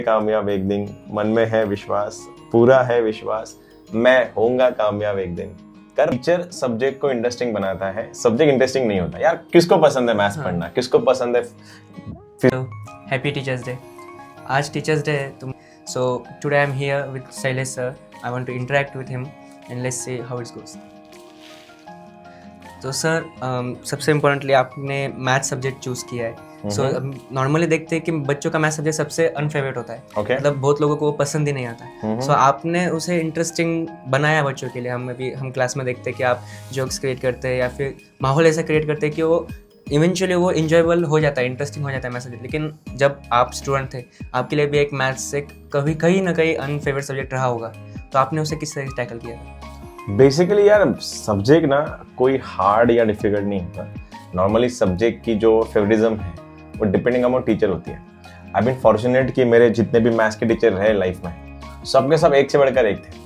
कामयाब एक दिन, मन में है विश्वास, पूरा है विश्वास, मैं होऊंगा कामयाब एक दिन। कर टीचर सब्जेक्ट को इंटरेस्टिंग बनाता है, सब्जेक्ट इंटरेस्टिंग नहीं होता। यार किसको पसंद है मैथ्स पढ़ना, किसको पसंद है हैप्पी टीचर्स डे। आज टीचर्स डे है तुम। So today I am here with Shailesh sir. I want to interact with him and let's see how it goes. तो सर सबसे इम्पोर्टेंटली आपने मैथ सब्जेक्ट चूज़ किया है। सो नॉर्मली देखते हैं कि बच्चों का मैथ सब्जेक्ट सबसे अनफेवरेट होता है। मतलब बहुत लोगों को वो पसंद ही नहीं आता। सो आपने उसे इंटरेस्टिंग बनाया बच्चों के लिए। हम क्लास में देखते हैं कि आप जोक्स क्रिएट करते हैं या फिर माहौल ऐसा क्रिएट करते हैं कि वो इवेंचुअली वो इंजॉयबल हो जाता है, इंटरेस्टिंग हो जाता है मैथ सब्जेक्ट। लेकिन जब आप स्टूडेंट थे, आपके लिए भी एक मैथ्स से कहीं ना कहीं अनफेवरेट सब्जेक्ट रहा होगा, तो आपने उसे किस तरह से टैकल किया? बेसिकली यार सब्जेक्ट ना कोई हार्ड या डिफिकल्ट नहीं होता। नॉर्मली सब्जेक्ट की जो फेवरिज्म है वो डिपेंडिंग अपॉन टीचर होती है। आई बीन फॉर्चुनेट कि मेरे जितने भी मैथ्स के टीचर रहे लाइफ में, सबके सब एक से बढ़कर एक थे,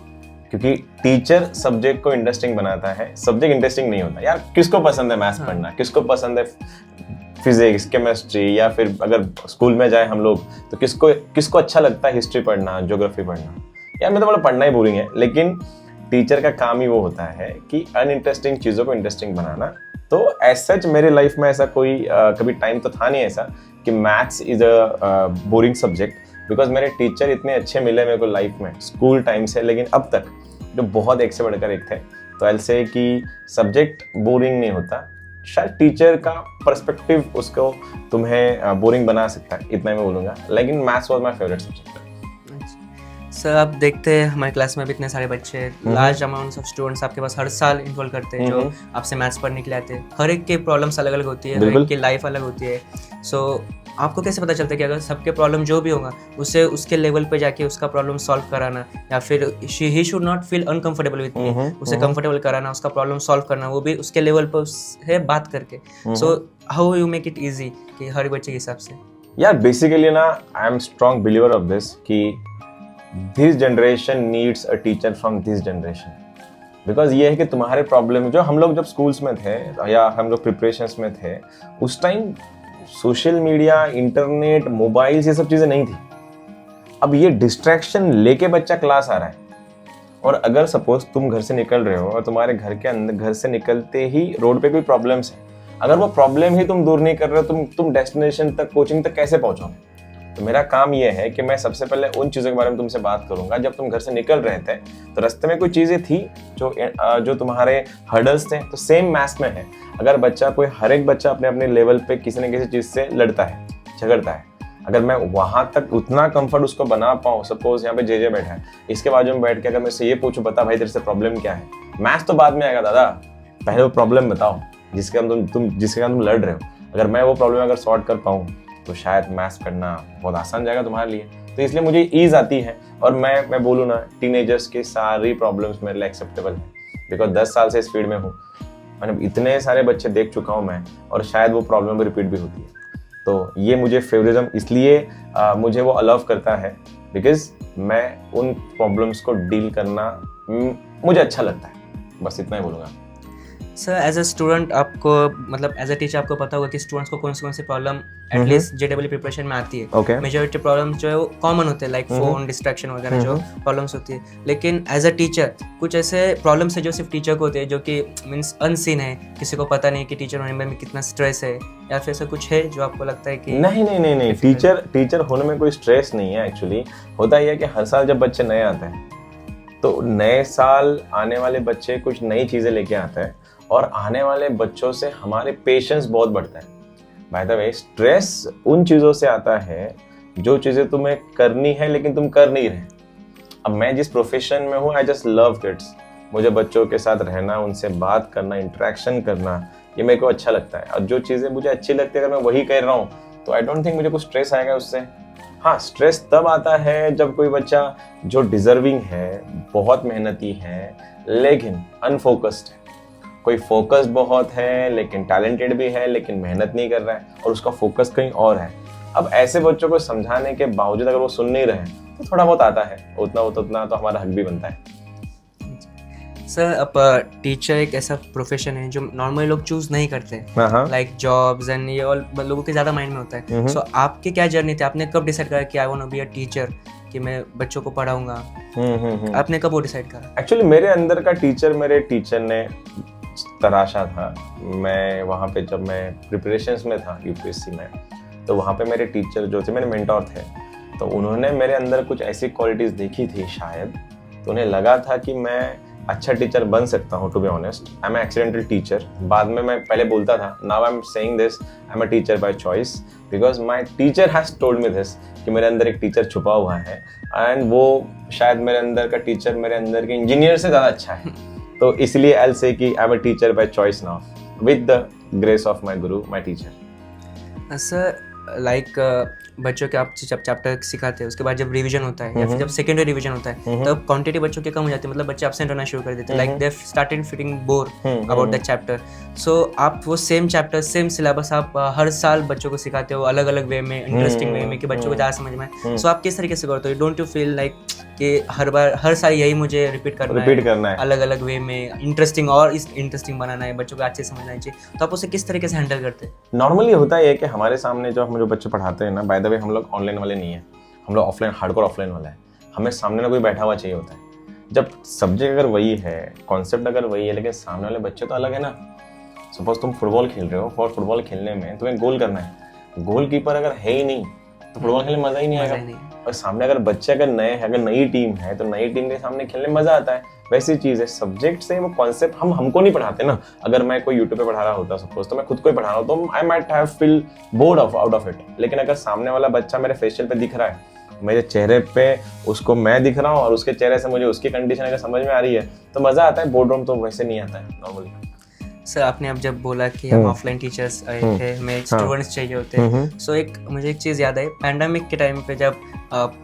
क्योंकि टीचर सब्जेक्ट को इंटरेस्टिंग बनाता है, सब्जेक्ट इंटरेस्टिंग नहीं होता। यार किसको पसंद है मैथ्स पढ़ना, किसको पसंद है फिजिक्स, केमिस्ट्री, या फिर अगर स्कूल में जाए हम लोग तो किसको अच्छा लगता है हिस्ट्री पढ़ना, ज्योग्राफी पढ़ना। यार मैं तो बोला पढ़ना ही बोरिंग है, लेकिन टीचर का काम ही वो होता है कि अनइंटरेस्टिंग चीज़ों को इंटरेस्टिंग बनाना। तो एज सच मेरे लाइफ में ऐसा कोई कभी टाइम तो था नहीं ऐसा कि maths is a boring subject, because मेरे टीचर इतने अच्छे मिले मेरे को लाइफ में स्कूल टाइम से लेकिन अब तक, जो बहुत एक से बढ़कर एक थे। तो आई से कि सब्जेक्ट बोरिंग नहीं होता, शायद टीचर का पर्सपेक्टिव उसको तुम्हें बोरिंग बना सकता है, इतना ही मैं बोलूँगा। लेकिन maths was my favourite subject. Sir आप देखते हैं हमारे क्लास में भी इतने सारे बच्चे, लार्ज अमाउंट्स ऑफ स्टूडेंट्स आपके पास हर साल इन्वॉल्व करते हैं, जो आपसे मैथ्स पढ़ने के लिए आते हैं। हर एक के प्रॉब्लम्स अलग अलग होती है, हर एक की लाइफ अलग होती है। सो आपको कैसे पता चलता है कि अगर सबके प्रॉब्लम जो भी होगा उसे उसके लेवल पे जाके उसका प्रॉब्लम सॉल्व कराना, या फिर he should not feel uncomfortable with me, उसे कंफर्टेबल कराना, उसका प्रॉब्लम सॉल्व करना, वो भी उसके लेवल पर उससे बात करके। So how you make it easy कि हर बच्चे के हिसाब से? यार बेसिकली ना I am strong believer of this कि this generation needs a teacher from this generation. Because ये है कि तुम्हारे प्रॉब्लम, जो हम लोग जब स्कूल्स में थे या हम लोग प्रिपरेशंस में थे, उस time social media, internet, mobiles, ये सब चीज़ें नहीं थी। अब ये डिस्ट्रैक्शन लेके बच्चा क्लास आ रहा है, और अगर सपोज तुम घर से निकल रहे हो और तुम्हारे घर के अंदर, घर से निकलते ही रोड पे कोई प्रॉब्लम्स है, अगर वो प्रॉब्लम ही तुम दूर नहीं कर रहे हो, तुम डेस्टिनेशन तक, कोचिंग तक कैसे पहुंचोगे? तो मेरा काम ये है कि मैं सबसे पहले उन चीज़ों के बारे में तुमसे बात करूंगा। जब तुम घर से निकल रहे थे तो रास्ते में कोई चीज़ें थी जो तुम्हारे हर्डल्स थे, तो सेम मैथ्स में है। अगर बच्चा, कोई हर एक बच्चा अपने अपने लेवल पे किसी न किसी चीज़ से लड़ता है, झगड़ता है, अगर मैं वहाँ तक उतना कंफर्ट उसको बना पाऊँ, सपोज यहाँ पे जे बैठा है, इसके बाजू में बैठ के अगर मैं इससे ये पूछूं, बता भाई तेरे से प्रॉब्लम क्या है, मैथ्स तो बाद में आएगा दादा, पहले वो प्रॉब्लम बताओ जिसके तुम लड़ रहे हो। अगर मैं वो प्रॉब्लम अगर सॉल्व कर पाऊँ तो शायद मैथ्स करना बहुत आसान जाएगा तुम्हारे लिए। तो इसलिए मुझे ईज आती है, और मैं बोलूँ ना, टीनेजर्स की सारी प्रॉब्लम्स मेरे लिए एक्सेप्टेबल है, बिकॉज 10 साल से इस फील्ड में हूँ। मैंने इतने सारे बच्चे देख चुका हूँ मैं, और शायद वो प्रॉब्लम रिपीट भी होती है। तो ये मुझे फेवरिज्म इसलिए मुझे वो अलाउ करता है, बिकॉज मैं उन प्रॉब्लम्स को डील करना मुझे अच्छा लगता है। बस इतना ही बोलूँगा। सर एज अ स्टूडेंट आपको, मतलब एज अ टीचर आपको पता होगा कि स्टूडेंट्स को कौन सी प्रॉब्लम एटलीस्ट जेडब्ल्यू प्रिपरेशन में आती है। मेजॉरिटी प्रॉब्लम्स जो है वो कॉमन होते हैं, लाइक फोन डिस्ट्रैक्शन वगैरह जो प्रॉब्लम्स होती है। लेकिन एज अ टीचर कुछ ऐसे प्रॉब्लम्स है जो सिर्फ टीचर को होते हैं, जो कि मीन्स अनसीन है, किसी को पता नहीं कि टीचर होने में कितना स्ट्रेस है, या फिर ऐसा कुछ है जो आपको लगता है कि नहीं, टीचर होने में कोई स्ट्रेस नहीं है। एक्चुअली होता ही है कि हर साल जब बच्चे नए आते हैं, तो नए साल आने वाले बच्चे कुछ नई चीज़ें लेके आते हैं, और आने वाले बच्चों से हमारे पेशेंस बहुत बढ़ता है। बाय द वे, स्ट्रेस उन चीज़ों से आता है जो चीज़ें तुम्हें करनी है लेकिन तुम कर नहीं रहे। अब मैं जिस प्रोफेशन में हूँ, आई जस्ट लव किड्स। मुझे बच्चों के साथ रहना, उनसे बात करना, इंटरेक्शन करना, ये मेरे को अच्छा लगता है। और जो चीज़ें मुझे अच्छी लगती है, अगर मैं वही कर रहा हूँ, तो आई डोंट थिंक मुझे कुछ स्ट्रेस आएगा उससे। हाँ, स्ट्रेस तब आता है जब कोई बच्चा जो डिजर्विंग है, बहुत मेहनती है, लेकिन अनफोकस्ड है। कोई फोकस बहुत है लेकिन टैलेंटेड भी है, लेकिन मेहनत नहीं कर रहा है, और उसका फोकस कहीं और है। अब ऐसे बच्चों को समझाने के बावजूद अगर वो सुन नहीं रहे तो थोड़ा बहुत आता है, उतना तो हमारा हक भी बनता है। सर अब टीचर एक ऐसा प्रोफेशन है जो नॉर्मली लोग चूज नहीं करते, लाइक जॉब्स एंड ये और लोगों के ज़्यादा माइंड में होता है। सो आपके क्या जर्नी थी, आपने कब डिसाइड करा कि I want to be a teacher, कि मैं बच्चों को पढ़ाऊंगा? आपने कब वो डिसाइड करा? एक्चुअली मेरे अंदर का टीचर मेरे टीचर ने तराशा था। मैं वहाँ पे जब मैं प्रिपरेशंस में था यूपीएससी में, तो वहाँ पे मेरे टीचर जो थे मेरे मेंटोर थे, तो उन्होंने मेरे अंदर कुछ ऐसी क्वालिटीज़ देखी थी शायद, तो उन्हें लगा था कि मैं अच्छा टीचर बन सकता हूँ। To be honest, I am accidental teacher. बाद में मैं पहले बोलता था, now I am saying this, I am a teacher by choice, because my teacher has told me this कि मेरे अंदर एक टीचर छुपा हुआ है, एंड वो शायद मेरे अंदर का टीचर मेरे अंदर के इंजीनियर से ज़्यादा अच्छा है। तो इसलिए आई विल से कि आई am a teacher by choice now with the grace of my Guru, my teacher. Sir like बच्चों के आप जब चैप्टर सिखाते हैं उसके बाद जब रिवीजन होता है या फिर जब सेकेंडरी रिवीजन होता है, तब क्वांटिटी बच्चों की कम हो जाती है, मतलब बच्चे एब्सेंट होना शुरू कर देते हैं, like they started feeling bore about that chapter. So आप वो सेम चैप्टर सेम सिलेबस आप हर साल बच्चों को सिखाते हो अलग अलग वे में, इंटरेस्टिंग वे में, कि बच्चों को ज़्यादा समझ में आए। सो आप किस तरीके से करते हो? डोंट यू फील लाइक कि हर साल यही मुझे रिपीट करना है अलग अलग वे में, इंटरेस्टिंग और इस इंटरेस्टिंग बनाना है, बच्चों को अच्छे से समझना चाहिए, तो आप उसे किस तरीके से हैंडल करते हैं? नॉर्मली होता है कि हमारे सामने जो हम जो बच्चे पढ़ाते हैं ना, बाय द वे हम लोग ऑनलाइन वाले नहीं है, हम लोग ऑफलाइन हार्डकोर ऑफलाइन वाला है। हमें सामने ना कोई बैठा हुआ चाहिए होता है। जब सब्जेक्ट अगर वही है, कॉन्सेप्ट अगर वही है, लेकिन सामने वाले बच्चे तो अलग है ना। सपोज तुम फुटबॉल खेल रहे हो, और फुटबॉल खेलने में तुम्हें गोल करना है, गोलकीपर अगर है ही नहीं तो फुटबॉल खेलने में मजा ही नहीं आएगा। और सामने अगर बच्चे अगर नए हैं, अगर नई टीम है, तो नई टीम के सामने खेलने में मजा आता है। वैसी चीज है सब्जेक्ट से, वो कॉन्सेप्ट हमको नहीं पढ़ाते ना। अगर मैं कोई यूट्यूब पे पढ़ा रहा होता सपोज, तो मैं खुद को ही पढ़ा रहा हूँ, तो I might have feel bored out of it. लेकिन अगर सामने वाला बच्चा मेरे फेशियल पे दिख रहा है, मेरे चेहरे पे उसको मैं दिख रहा हूँ, और उसके चेहरे से मुझे उसकी कंडीशन अगर समझ में आ रही है, तो मजा आता है। बोर्ड रूम तो वैसे नहीं आता है नॉर्मली। सर आपने अब जब बोला कि हम ऑफलाइन टीचर्स आए थे, हमें स्टूडेंट्स चाहिए होते हैं, सो मुझे एक चीज़ याद आई, पैंडेमिक के टाइम पे जब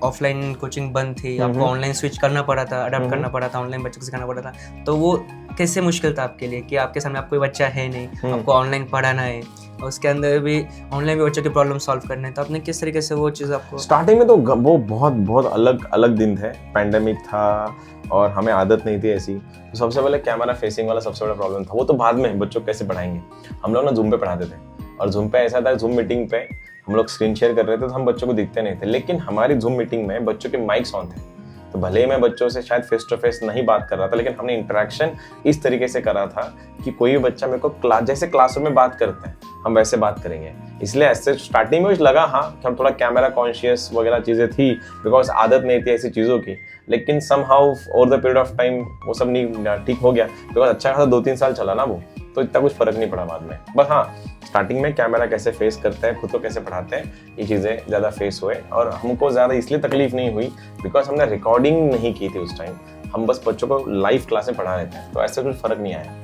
ऑफलाइन कोचिंग बंद थी, आपको ऑनलाइन स्विच करना पड़ा था, अडॉप्ट करना पड़ा था, ऑनलाइन बच्चों को सिखाना पड़ा था, तो वो कैसे मुश्किल था आपके लिए कि आपके सामने आप कोई बच्चा है नहीं, आपको ऑनलाइन पढ़ाना है, और उसके अंदर भी ऑनलाइन भी बच्चों के प्रॉब्लम सॉल्व करने हैं, तो आपने किस तरीके से वो चीज़ आपको? स्टार्टिंग में तो वो बहुत अलग दिन थे, पैंडेमिक था और हमें आदत नहीं थी ऐसी। तो सबसे पहले कैमरा फेसिंग वाला सबसे बड़ा प्रॉब्लम था। वो तो बाद में बच्चों को कैसे पढ़ाएंगे। हम लोग ना जूम पे पढ़ाते थे, और जूम पे ऐसा था, जूम मीटिंग पे हम लोग स्क्रीन शेयर कर रहे थे, तो हम बच्चों को दिखते नहीं थे, लेकिन हमारी जूम मीटिंग में बच्चों के माइक्स ऑन थे। तो भले ही मैं बच्चों से शायद फेस टू फेस नहीं बात कर रहा था, लेकिन हमने इंटरेक्शन इस तरीके से करा था कि कोई भी बच्चा मेरे को जैसे क्लासरूम में बात करते हैं हम वैसे बात करेंगे। इसलिए ऐसे स्टार्टिंग में लगा हाँ कि हम थोड़ा कैमरा कॉन्शियस वगैरह चीज़ें थी, बिकॉज आदत नहीं थी ऐसी चीज़ों की। लेकिन somehow over the period of time वो सब नहीं ठीक हो गया, बिकॉज अच्छा खासा 2-3 साल चला ना वो, तो इतना कुछ फर्क नहीं पड़ा बाद में। बस हाँ, स्टार्टिंग में कैमरा कैसे फेस करते हैं, खुद को कैसे पढ़ाते हैं, ये चीज़ें ज़्यादा फेस हुए, और हमको ज़्यादा इसलिए तकलीफ नहीं हुई बिकॉज हमने रिकॉर्डिंग नहीं की थी उस टाइम, हम बस बच्चों को लाइव क्लास में पढ़ा रहे थे, तो ऐसा कुछ फर्क नहीं आया।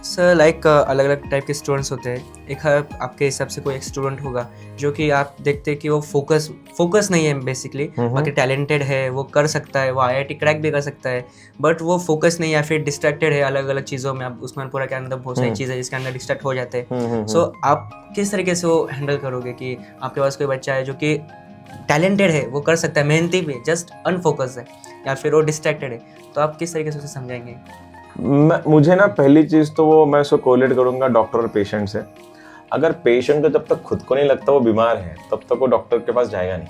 सर लाइक अलग अलग टाइप के स्टूडेंट्स होते हैं। एक आपके हिसाब से कोई एक स्टूडेंट होगा जो कि आप देखते हैं कि वो फोकस नहीं है बेसिकली, बाकी टैलेंटेड है, वो कर सकता है, वो आईआईटी क्रैक भी कर सकता है, बट वो फोकस नहीं है, या फिर डिस्ट्रैक्टेड है अलग अलग चीज़ों में। आप उस्मान पूरा के अंदर बहुत सारी चीज़ें है जिसके अंदर डिस्ट्रैक्ट हो जाते हैं। सो आप किस तरीके से वो हैंडल करोगे कि आपके पास कोई बच्चा है जो कि टैलेंटेड है, वो कर सकता है, मेहनती भी, जस्ट अनफोकस्ड है, या फिर वो डिस्ट्रैक्टेड है, तो आप किस तरीके से उसे समझाएंगे? मुझे ना पहली चीज़ तो वो मैं उसको कोरिलेट करूँगा डॉक्टर और पेशेंट से। अगर पेशेंट को जब तक खुद को नहीं लगता वो बीमार है, तब तक वो डॉक्टर के पास जाएगा नहीं।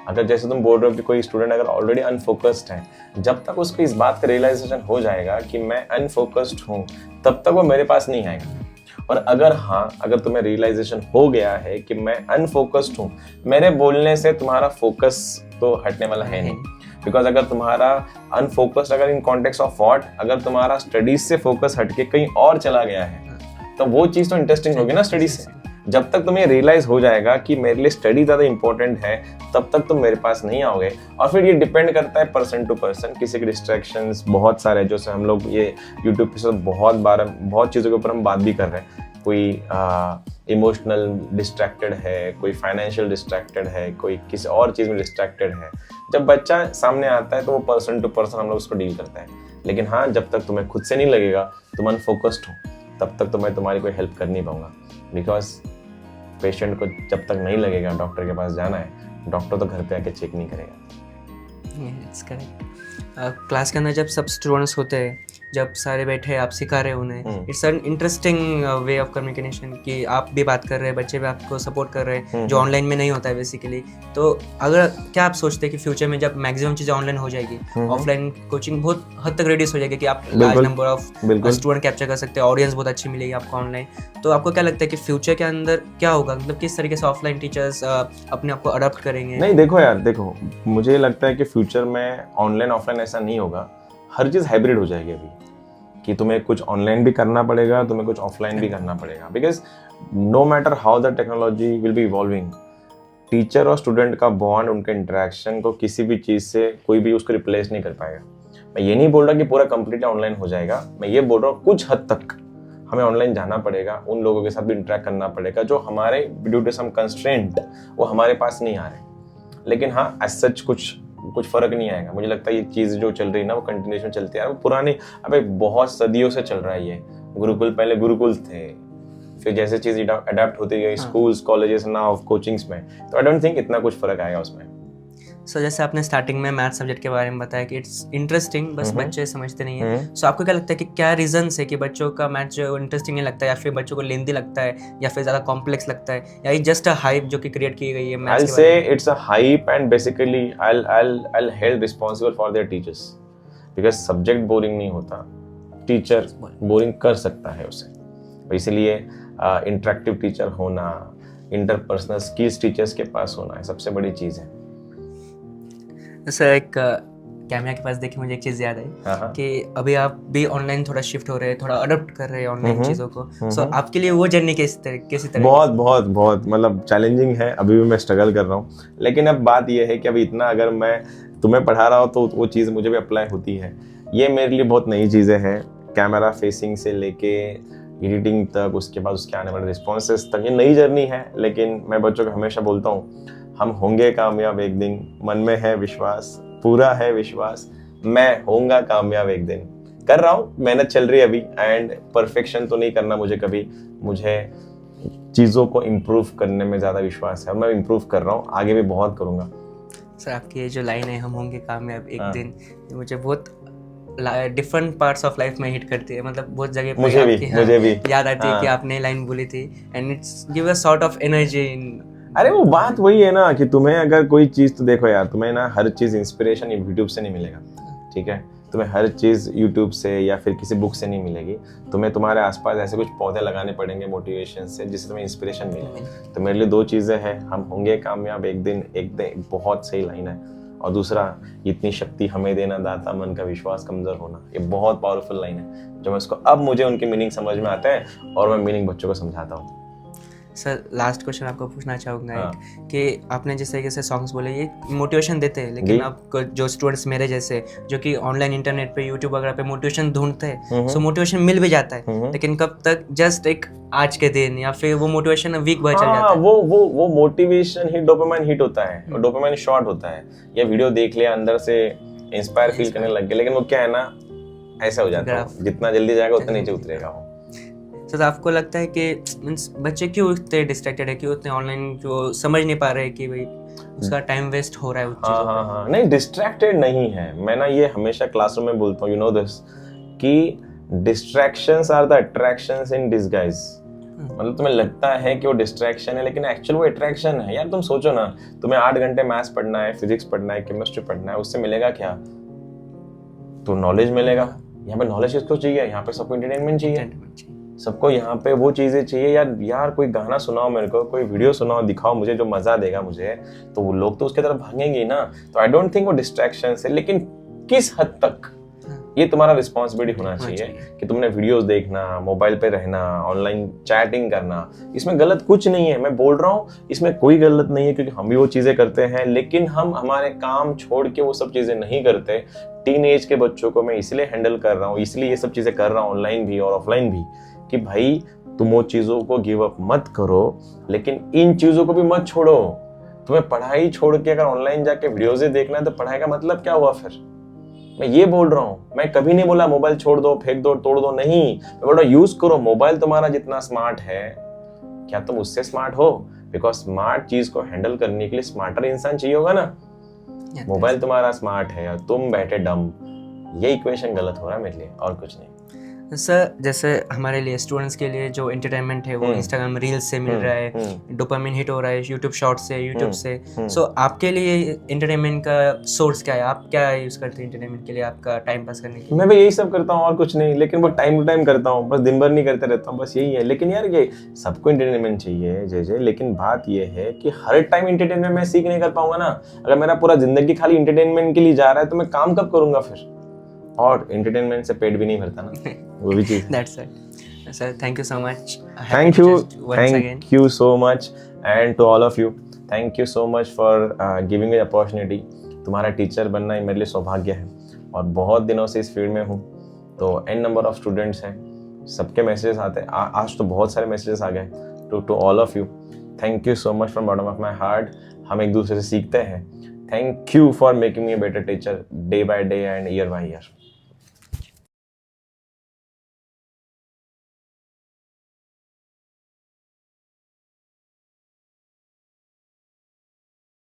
अगर जैसे तुम बोल रहे हो कि कोई स्टूडेंट अगर ऑलरेडी अनफोकस्ड है, जब तक उसको इस बात का रियलाइजेशन हो जाएगा कि मैं अनफोकस्ड हूँ, तब तक वो मेरे पास नहीं आएगा। और अगर तुम्हें रियलाइजेशन हो गया है कि मैं अनफोकस्ड हूँ, मेरे बोलने से तुम्हारा फोकस तो हटने वाला है नहीं। बिकॉज अगर तुम्हारा अनफोकस्ड, अगर इन कॉन्टेक्स्ट ऑफ व्हाट, अगर तुम्हारा स्टडीज से फोकस हटके कहीं और चला गया है, तो वो चीज़ तो इंटरेस्टिंग होगी ना स्टडीज से। जब तक तुम्हें रियलाइज हो जाएगा कि मेरे लिए स्टडी ज़्यादा इंपॉर्टेंट है, तब तक तुम मेरे पास नहीं आओगे। और फिर ये डिपेंड करता है पर्सन टू पर्सन। किसी के डिस्ट्रैक्शंस बहुत सारे, जैसे हम लोग ये यूट्यूब पे बहुत चीज़ों के ऊपर हम बात भी कर रहे हैं। कोई इमोशनल डिस्ट्रैक्टेड है, कोई फाइनेंशियल डिस्ट्रैक्टेड है, कोई किसी और चीज़ में डिस्ट्रैक्टेड है। जब बच्चा सामने आता है तो वो पर्सन टू पर्सन हम लोग उसको डील करते हैं। लेकिन हाँ, जब तक तुम्हें खुद से नहीं लगेगा तुम अनफोकस्ड हो, तब तक तो मैं तुम्हारी कोई हेल्प कर नहीं पाऊंगा। बिकॉज पेशेंट को जब तक नहीं लगेगा डॉक्टर के पास जाना है, डॉक्टर तो घर पे आके चेक नहीं करेगा। क्लास के अंदर जब सब स्टूडेंट्स होते हैं, जब सारे बैठे आप सिखा रहे हो उन्हें, it's an interesting way of communication कि आप भी बात कर रहे हैं, बच्चे भी आपको सपोर्ट कर रहे हैं, जो ऑनलाइन में नहीं होता है बेसिकली। तो अगर क्या आप सोचते हैं कि फ्यूचर में जब मैक्सिमम चीज़ें ऑनलाइन हो जाएगी, ऑफलाइन कोचिंग बहुत हद तक रिड्यूस हो जाएगी कि आप large number of student capture कर सकते हैं, ऑडियंस बहुत अच्छी मिलेगी आपको ऑनलाइन, तो आपको क्या लगता है कि फ्यूचर के अंदर क्या होगा, मतलब किस तरीके से ऑफलाइन टीचर्स अपने आप को अडॉप्ट करेंगे? नहीं देखो यार, देखो मुझे लगता है कि फ्यूचर में ऑनलाइन ऑफलाइन ऐसा नहीं होगा, हर चीज़ हाइब्रिड हो जाएगी अभी, कि तुम्हें कुछ ऑनलाइन भी करना पड़ेगा, तुम्हें कुछ ऑफलाइन भी करना पड़ेगा, because no matter how the technology will be evolving, teacher और स्टूडेंट का बॉन्ड, उनके इंटरेक्शन को किसी भी चीज़ से कोई भी उसको रिप्लेस नहीं कर पाएगा। मैं ये नहीं बोल रहा कि पूरा कंप्लीट ऑनलाइन हो जाएगा, मैं ये बोल रहा हूँ कुछ हद तक हमें ऑनलाइन जाना पड़ेगा, उन लोगों के साथ भी इंटरेक्ट करना पड़ेगा जो हमारे ड्यू टू सम कंस्ट्रेंट वो हमारे पास नहीं आ रहे। लेकिन हाँ, एज सच कुछ फर्क नहीं आएगा। मुझे लगता है ये चीज़ जो चल रही है ना, वो कंटिन्यूशन चलती है, वो पुरानी अबे बहुत सदियों से चल रहा है ये। गुरुकुल, पहले गुरुकुल थे, फिर जैसे चीज़ अडेप्ट होती गई स्कूल्स, कॉलेजेस, नाउ कोचिंग्स में, तो आई डोंट थिंक इतना कुछ फर्क आएगा उसमें। सो जैसे आपने स्टार्टिंग में मैथ सब्जेक्ट के बारे में बताया कि इट्स इंटरेस्टिंग, बस बच्चे समझते नहीं है। सो आपको क्या लगता है कि क्या रीजन है कि बच्चों का मैथ जो इंटरेस्टिंग नहीं लगता है, या फिर बच्चों को लेंदी लगता है, या फिर ज़्यादा कॉम्प्लेक्स लगता है, या ये जस्ट अ हाइप जो कि क्रिएट की गई है मैथ्स के बारे में? I'll say it's a hype, and basically I'll held responsible for their teachers, because subject boring नहीं होता, टीचर बोरिंग कर सकता है उसे, तो इसलिए इंटरेक्टिव टीचर होना, इंटरपर्सनल स्किल्स टीचर्स के पास होना है सबसे बड़ी चीज़ है। सर एक कैमरा के पास देखिए मुझे एक चीज़ याद आई कि अभी आप भी ऑनलाइन थोड़ा शिफ्ट हो रहे हैं, थोड़ा अडॉप्ट कर रहे हैं ऑनलाइन चीज़ों को। सो आपके लिए वो जर्नी किसी तरह? बहुत मतलब चैलेंजिंग है, अभी भी मैं स्ट्रगल कर रहा हूँ। लेकिन अब बात यह है कि अभी इतना अगर मैं तुम्हें पढ़ा रहा हूँ तो वो चीज़ मुझे भी अप्लाई होती है। ये मेरे लिए बहुत नई चीज़ें हैं, कैमरा फेसिंग से लेके एडिटिंग तक, उसके बाद उसके आने वाले रिस्पॉन्सेस तक, ये नई जर्नी है। लेकिन मैं बच्चों को हमेशा बोलता हूँ, हम होंगे कामयाब एक दिन, मन में है विश्वास, पूरा है विश्वास, मैं होऊंगा कामयाब एक दिन। कर रहा हूँ, मेहनत चल रही है अभी, एंड परफेक्शन तो नहीं करना मुझे कभी, मुझे चीज़ों को इम्प्रूव करने में ज़्यादा विश्वास है और मैं इम्प्रूव कर रहा हूँ, आगे भी बहुत करूँगा। सर आपकी ये जो लाइन है, हम होंगे कामयाब एक दिन, मुझे बहुत डिफरेंट पार्ट्स ऑफ लाइफ में हिट करती है, मतलब बहुत जगह पे मुझे भी याद आती है कि आपने लाइन बोली थी, and it's give a sort of energy in. अरे वो बात वही है ना कि तुम्हें अगर कोई चीज़, तो देखो यार, तुम्हें ना हर चीज़ इंस्पिरेशन यूट्यूब से नहीं मिलेगा, ठीक है? तुम्हें हर चीज़ यूट्यूब से या फिर किसी बुक से नहीं मिलेगी, तुम्हें तुम्हारे आसपास ऐसे कुछ पौधे लगाने पड़ेंगे मोटिवेशन से, जिससे तुम्हें इंस्पिरेशन मिले। तो मेरे लिए दो चीज़ें हैं, हम होंगे कामयाब एक दिन, एक बहुत सही लाइन है, और दूसरा, इतनी शक्ति हमें देना दाता, मन का विश्वास कमज़ोर होना। ये बहुत पावरफुल लाइन है, जो मैं इसको अब मुझे उनके मीनिंग समझ में आता है और मैं मीनिंग बच्चों को समझाता हूँ। सर लास्ट क्वेश्चन आपको पूछना चाहूँगा कि आपने जिस तरीके से सॉन्ग्स बोले, ये मोटिवेशन देते हैं, लेकिन आपको जो स्टूडेंट्स मेरे जैसे जो कि ऑनलाइन इंटरनेट पे, यूट्यूब वगैरह पे मोटिवेशन ढूंढते हैं, सो मोटिवेशन मिल भी जाता है, लेकिन कब तक जस्ट एक आज के दिन, या फिर वो मोटिवेशन वीक भर चल जाता है। वो मोटिवेशन ही डोपामाइन हिट होता है, और डोपामाइन शॉट होता है। ये वीडियो देख लिया, अंदर से इंस्पायर फील करने लग गया, लेकिन वो क्या है ना, ऐसा हो जाता है, जितना जल्दी जाएगा उतना नीचे उतरेगा वो। तो आपको लगता है कि मींस बच्चे क्यों इतने डिस्ट्रैक्टेड है, क्यों इतने ऑनलाइन, जो समझ नहीं पा रहे कि भाई उसका टाइम वेस्ट हो रहा है उस चीज़ों पे? हाँ, नहीं डिस्ट्रैक्टेड नहीं है। मैं ना ये हमेशा क्लासरूम में बोलता हूँ, यू नो दिस, कि distractions are the attractions in disguise. मतलब तुम्हें लगता है कि वो डिस्ट्रैक्शन है, लेकिन एक्चुअल वो अट्रैक्शन है। यार तुम सोचो ना, तुम्हें 8 घंटे मैथ्स पढ़ना है, फिजिक्स पढ़ना है, केमिस्ट्री पढ़ना है, उससे मिलेगा क्या? तो नॉलेज मिलेगा। यहाँ पे नॉलेज किसको चाहिए? यहाँ पे सबको एंटरटेनमेंट चाहिए, सबको यहाँ पे वो चीज़ें चाहिए। यार कोई गाना सुनाओ मेरे को, कोई वीडियो सुनाओ, दिखाओ मुझे जो मज़ा देगा मुझे, तो वो लोग तो उसके तरफ भागेंगे ना। तो आई डोंट थिंक वो डिस्ट्रैक्शन है, लेकिन किस हद तक ये तुम्हारा रिस्पॉन्सिबिलिटी होना चाहिए कि तुमने वीडियोस देखना, मोबाइल पे रहना, ऑनलाइन चैटिंग करना, इसमें गलत कुछ नहीं है। मैं बोल रहा हूँ इसमें कोई गलत नहीं है, क्योंकि हम भी वो चीज़ें करते हैं, लेकिन हम हमारे काम छोड़ के वो सब चीज़ें नहीं करते। टीन एज के बच्चों को मैं इसलिए हैंडल कर रहा हूँ, इसलिए ये सब चीज़ें कर रहा हूँ, ऑनलाइन भी और ऑफलाइन भी, कि भाई तुम वो चीज़ों को गिव अप मत करो, लेकिन इन चीज़ों को भी मत छोड़ो। तुम्हें पढ़ाई छोड़ के अगर ऑनलाइन जाके वीडियोज़ देखना है, तो पढ़ाई का मतलब क्या हुआ फिर? मैं ये बोल रहा हूँ, मैं कभी नहीं बोला मोबाइल छोड़ दो, फेंक दो, तोड़ दो, नहीं। मैं बोल रहा हूँ यूज करो। मोबाइल तुम्हारा जितना स्मार्ट है, क्या तुम उससे स्मार्ट हो? बिकॉज स्मार्ट चीज को हैंडल करने के लिए स्मार्टर इंसान चाहिए होगा ना। मोबाइल तुम्हारा स्मार्ट है और तुम बैठे डम, ये इक्वेशन गलत हो रहा है मेरे लिए, और कुछ नहीं। सर जैसे हमारे लिए स्टूडेंट्स के लिए जो एंटरटेनमेंट है वो इंस्टाग्राम रील्स से मिल रहा है, डोपामिन हिट हो रहा है यूट्यूब शॉर्ट्स से, यूट्यूब से। सो आपके लिए एंटरटेनमेंट का सोर्स क्या है? आप क्या यूज करते हैं एंटरटेनमेंट के लिए, आपका टाइम पास करने के लिए? मैं भी यही सब करता हूँ और कुछ नहीं, लेकिन वो टाइम टू टाइम करता हूँ, बस दिन भर नहीं करते रहता हूँ, बस यही है। लेकिन यार ये सबको एंटरटेनमेंट चाहिए जय, लेकिन बात ये है कि हर टाइम एंटरटेनमेंट मैं सीख नहीं कर पाऊंगा ना। अगर मेरा पूरा जिंदगी खाली एंटरटेनमेंट के लिए जा रहा है तो मैं काम कब करूंगा फिर? और एंटरटेनमेंट से पेट भी नहीं भरता ना, वो भी चीज। That's it. Sir, thank you so much. Thank you so much, and to all of you, thank you so much for giving me the opportunity. तुम्हारा टीचर बनना ही मेरे लिए सौभाग्य है, और बहुत दिनों से इस फील्ड में हूँ, तो n नंबर ऑफ स्टूडेंट्स हैं, सबके मैसेजेस आते हैं, आज तो बहुत सारे मैसेजेस आ गए। To all of you, thank you so much from bottom of my heart. हम एक दूसरे से सीखते हैं। Thank you for making me a better teacher day by day and year by year.